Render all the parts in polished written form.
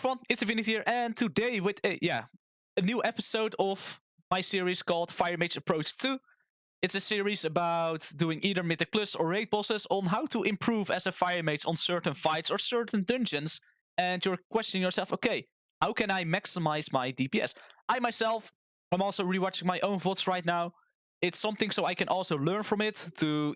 everyone, ItzzDivinity here, and today with a new episode of my series called Fire Mage Approach To. It's a series about doing either Mythic Plus or raid bosses on how to improve as a Fire Mage on certain fights or certain dungeons. And you're questioning yourself, okay, how can I maximize my DPS? I myself, I'm also rewatching my own VODs right now. It's something so I can also learn from it to,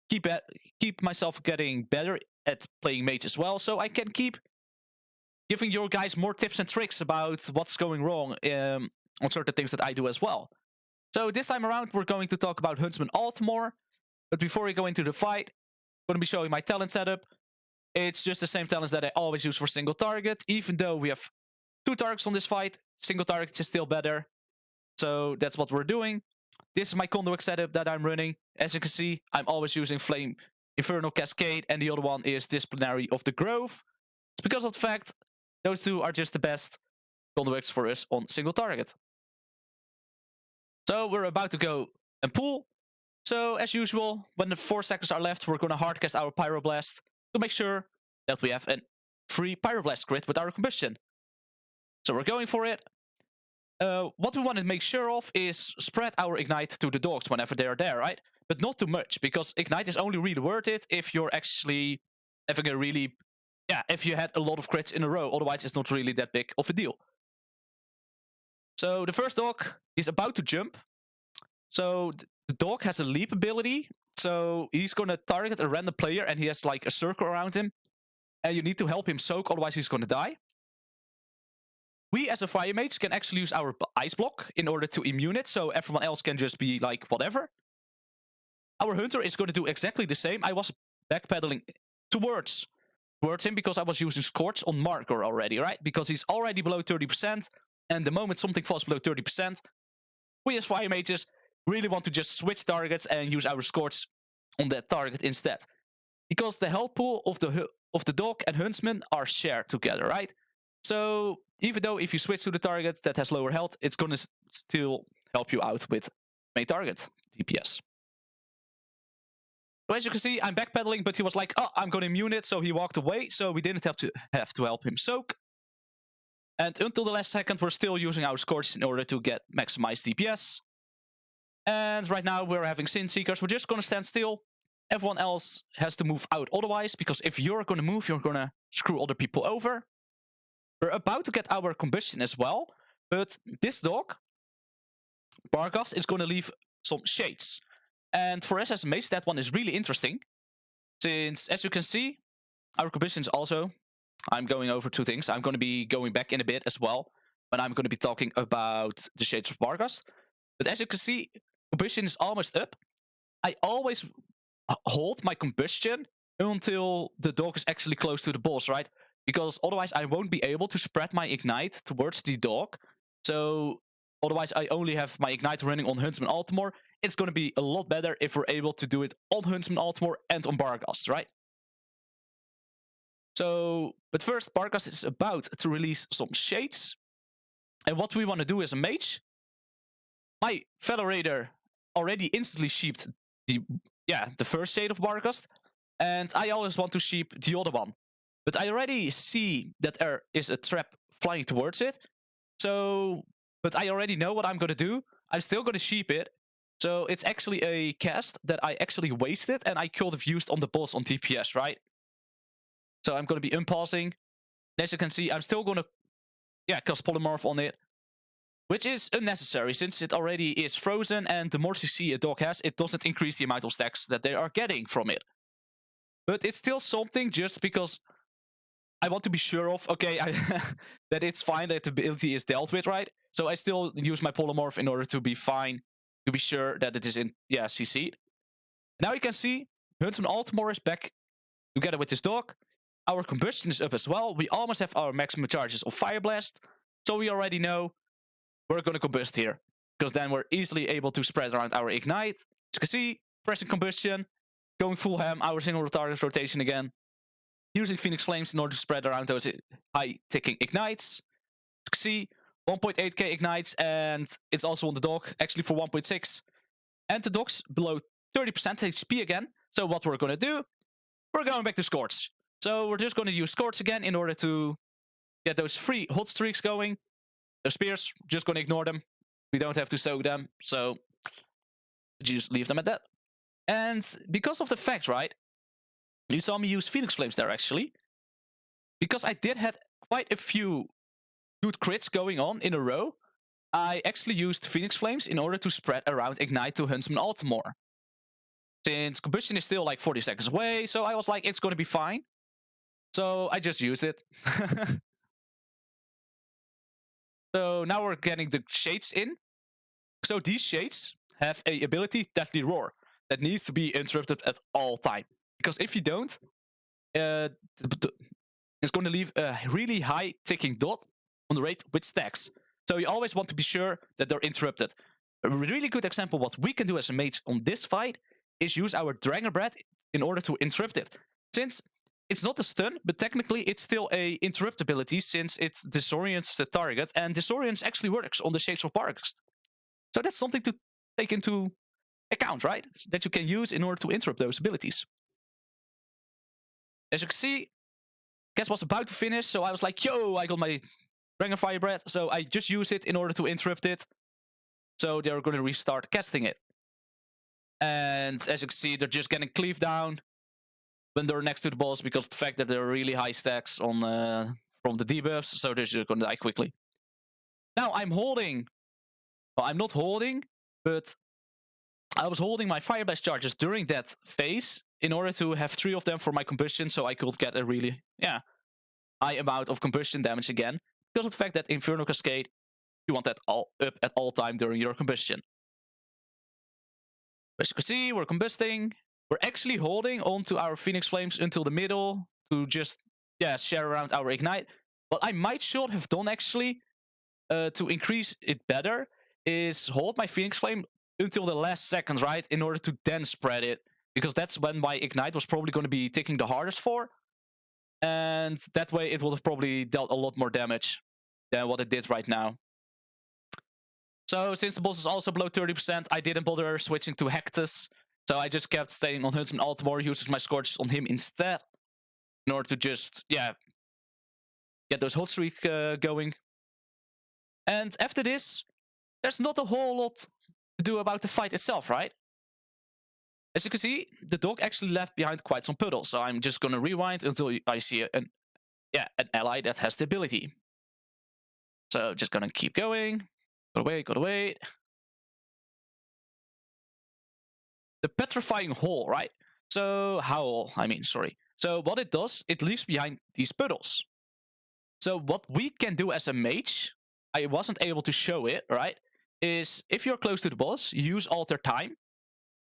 keep myself getting better at playing mage as well. So I can keep giving your guys more tips and tricks about what's going wrong on certain things that I do as well. So this time around, we're going to talk about Huntsman Altimor. But before we go into the fight, I'm going to be showing my talent setup. It's just the same talents that I always use for single target. Even though we have 2 targets on this fight, single target is still better. So that's what we're doing. This is my conduit setup that I'm running. As you can see, I'm always using Flame Infernal Cascade, and the other one is Disciplinary of the Grove. It's because of the fact those two are just the best conduits for us on single target. So we're about to go and pull. So as usual, when the 4 seconds are left, we're going to hardcast our Pyroblast to make sure that we have a free Pyroblast crit with our combustion. So we're going for it. What we want to make sure of is spread our Ignite to the dogs whenever they are there, right? But not too much, because Ignite is only really worth it if you're actually having a really... if you had a lot of crits in a row. Otherwise, it's not really that big of a deal. So the first dog is about to jump. So the dog has a leap ability. So he's going to target a random player, and he has like a circle around him. And you need to help him soak, otherwise he's going to die. We as a Fire Mage can actually use our Ice Block in order to immune it, so everyone else can just be like whatever. Our Hunter is going to do exactly the same. I was backpedaling towards him because I was using Scorch on Marker already, right? Because he's already below 30%, and the moment something falls below 30%, we as Fire Mages really want to just switch targets and use our Scorch on that target instead. Because the health pool of the dog and Huntsman are shared together, right? So even though if you switch to the target that has lower health, it's going to still help you out with main target DPS. So as you can see, I'm backpedaling, but he was like, oh, I'm going to immune it, so he walked away, so we didn't have to help him soak. And until the last second, we're still using our Scorch in order to get maximized DPS. And right now, we're having Sin Seekers. We're just going to stand still. Everyone else has to move out otherwise, because if you're going to move, you're going to screw other people over. We're about to get our combustion as well, but this dog, Bargas, is going to leave some shades. And for us as a mage, that one is really interesting. Since, as you can see, our combustion is also... I'm going over 2 things. I'm going to be going back in a bit as well, when I'm going to be talking about the shades of Bargas. But as you can see, combustion is almost up. I always hold my combustion until the dog is actually close to the boss, right? Because otherwise I won't be able to spread my Ignite towards the dog. So otherwise I only have my Ignite running on Huntsman Altimor. It's going to be a lot better if we're able to do it on Huntsman Altimor and on Bargas, right? So, but first, Bargas is about to release some shades. And what we want to do as a mage, my fellow raider already instantly sheeped the first shade of Bargas. And I always want to sheep the other one. But I already see that there is a trap flying towards it. So, but I already know what I'm going to do. I'm still going to sheep it. So it's actually a cast that I actually wasted, and I could have used on the boss on DPS, right? So I'm going to be unpausing. As you can see, I'm still going to cast Polymorph on it. Which is unnecessary, since it already is frozen, and the more CC a dog has, it doesn't increase the amount of stacks that they are getting from it. But it's still something just because... I want to be sure of, that it's fine, that the ability is dealt with, right? So I still use my Polymorph in order to be fine, to be sure that it is in, CC. Now you can see, Huntsman Altimor is back together with this dog. Our combustion is up as well. We almost have our maximum charges of Fire Blast. So we already know we're going to combust here. Because then we're easily able to spread around our Ignite. As you can see, pressing combustion, going full ham, our single target rotation again. Using Phoenix Flames in order to spread around those high-ticking Ignites. You can see 1.8k Ignites, and it's also on the dog, actually for 1.6. And the dog's below 30% HP again. So what we're going to do, we're going back to Scorch. So we're just going to use Scorch again in order to get those 3 hot streaks going. The spears, just gonna ignore them. We don't have to soak them, so just leave them at that. And because of the fact, right, you saw me use Phoenix Flames there actually. Because I did have quite a few good crits going on in a row, I actually used Phoenix Flames in order to spread around Ignite to Huntsman Altimor. Since Combustion is still like 40 seconds away, so I was like, it's gonna be fine. So I just used it. So now we're getting the shades in. So these shades have a ability, Deathly Roar, that needs to be interrupted at all time. Because if you don't, it's going to leave a really high ticking dot on the rate with stacks. So you always want to be sure that they're interrupted. A really good example what we can do as a mage on this fight is use our Dragon Breath in order to interrupt it. Since it's not a stun, but technically it's still a interrupt ability since it disorients the target, and disorients actually works on the Shades of Pargast. So that's something to take into account, right? That you can use in order to interrupt those abilities. As you can see, Guess was about to finish, so I was like, yo, I got my Dragon Fire Breath, so I just used it in order to interrupt it. So they're going to restart casting it. And as you can see, they're just getting cleaved down when they're next to the boss because of the fact that there are really high stacks on from the debuffs, so they're just going to die quickly. Now I'm holding, well, I'm not holding, but I was holding my Fire Blast charges during that phase in order to have 3 of them for my combustion, so I could get a really, high amount of combustion damage again, because of the fact that Inferno Cascade, you want that all up at all time during your combustion. As you can see, we're combusting. We're actually holding onto our Phoenix Flames until the middle to just, share around our Ignite. What I might should have done actually, to increase it better, is hold my Phoenix Flame until the last seconds, right? In order to then spread it. Because that's when my Ignite was probably going to be ticking the hardest for. And that way it would have probably dealt a lot more damage than what it did right now. So since the boss is also below 30%, I didn't bother switching to Hectus. So I just kept staying on Huntsman Altimor, uses my Scorches on him instead. In order to just, get those hot streak going. And after this, there's not a whole lot to do about the fight itself, right? As you can see, the dog actually left behind quite some puddles. So I'm just going to rewind until I see an ally that has the ability. So just going to keep going. Gotta wait. The Petrifying Hole, right? So, Howl, sorry. So what it does, it leaves behind these puddles. So what we can do as a mage, I wasn't able to show it, right? Is if you're close to the boss, use Alter Time.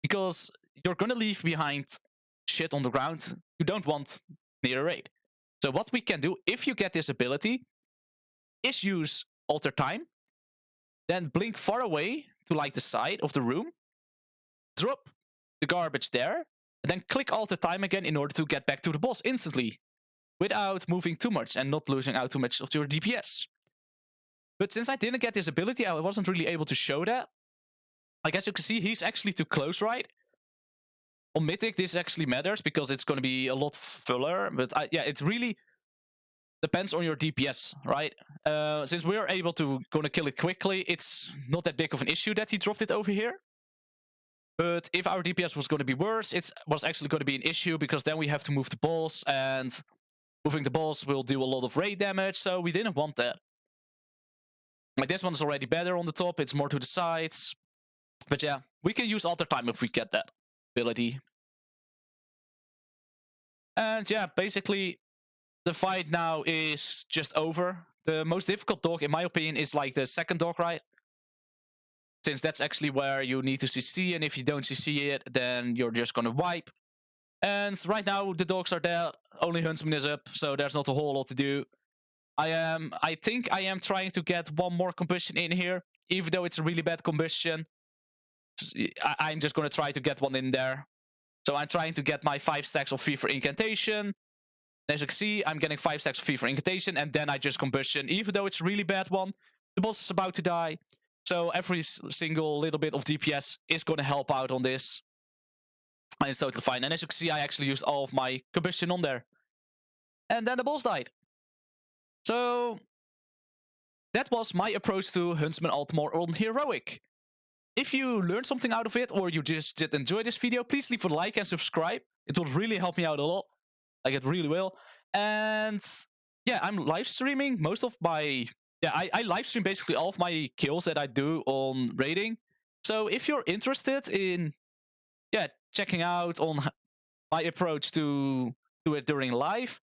Because you're gonna leave behind shit on the ground you don't want near a raid. So what we can do, if you get this ability, is use Alter Time. Then blink far away to like the side of the room. Drop the garbage there. And then click Alter Time again in order to get back to the boss instantly. Without moving too much and not losing out too much of your DPS. But since I didn't get this ability, I wasn't really able to show that. Like as you can see, he's actually too close, right? On Mythic, this actually matters because it's going to be a lot fuller. But it really depends on your DPS, right? Since we're able to gonna kill it quickly, it's not that big of an issue that he dropped it over here. But if our DPS was going to be worse, it was actually going to be an issue because then we have to move the boss, and moving the boss will do a lot of raid damage, so we didn't want that. Like this one is already better on the top, it's more to the sides. But yeah, we can use Alter Time if we get that ability. And yeah, basically the fight now is just over. The most difficult dog, in my opinion, is like the second dog, right? Since that's actually where you need to CC, and if you don't CC it, then you're just gonna wipe. And right now, the dogs are there. Only Huntsman is up, so there's not a whole lot to do. I think I am trying to get one more combustion in here, even though it's a really bad combustion. I'm just gonna try to get one in there. So I'm trying to get my 5 stacks of Fever Incantation. As you can see, I'm getting 5 stacks of Fever Incantation, and then I just combustion. Even though it's a really bad one, the boss is about to die. So every single little bit of DPS is going to help out on this. And it's totally fine. And as you can see, I actually used all of my combustion on there. And then the boss died. So that was my approach to Huntsman Altimor on Heroic. If you learned something out of it, or you just did enjoy this video, please leave a like and subscribe. It will really help me out a lot. Like, it really will. And yeah, I'm live streaming most of my... Yeah, I live stream basically all of my kills that I do on raiding. So if you're interested in, yeah, checking out on my approach to do it during live,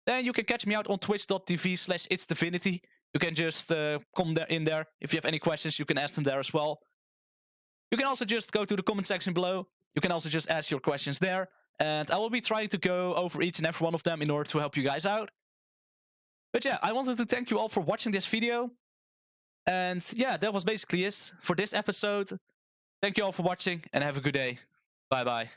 then you can catch me out on twitch.tv/ItzzDivinity. You can just come there in there. If you have any questions, you can ask them there as well. You can also just go to the comment section below. You can also just ask your questions there. And I will be trying to go over each and every one of them in order to help you guys out. But yeah, I wanted to thank you all for watching this video. And yeah, that was basically it for this episode. Thank you all for watching and have a good day. Bye bye.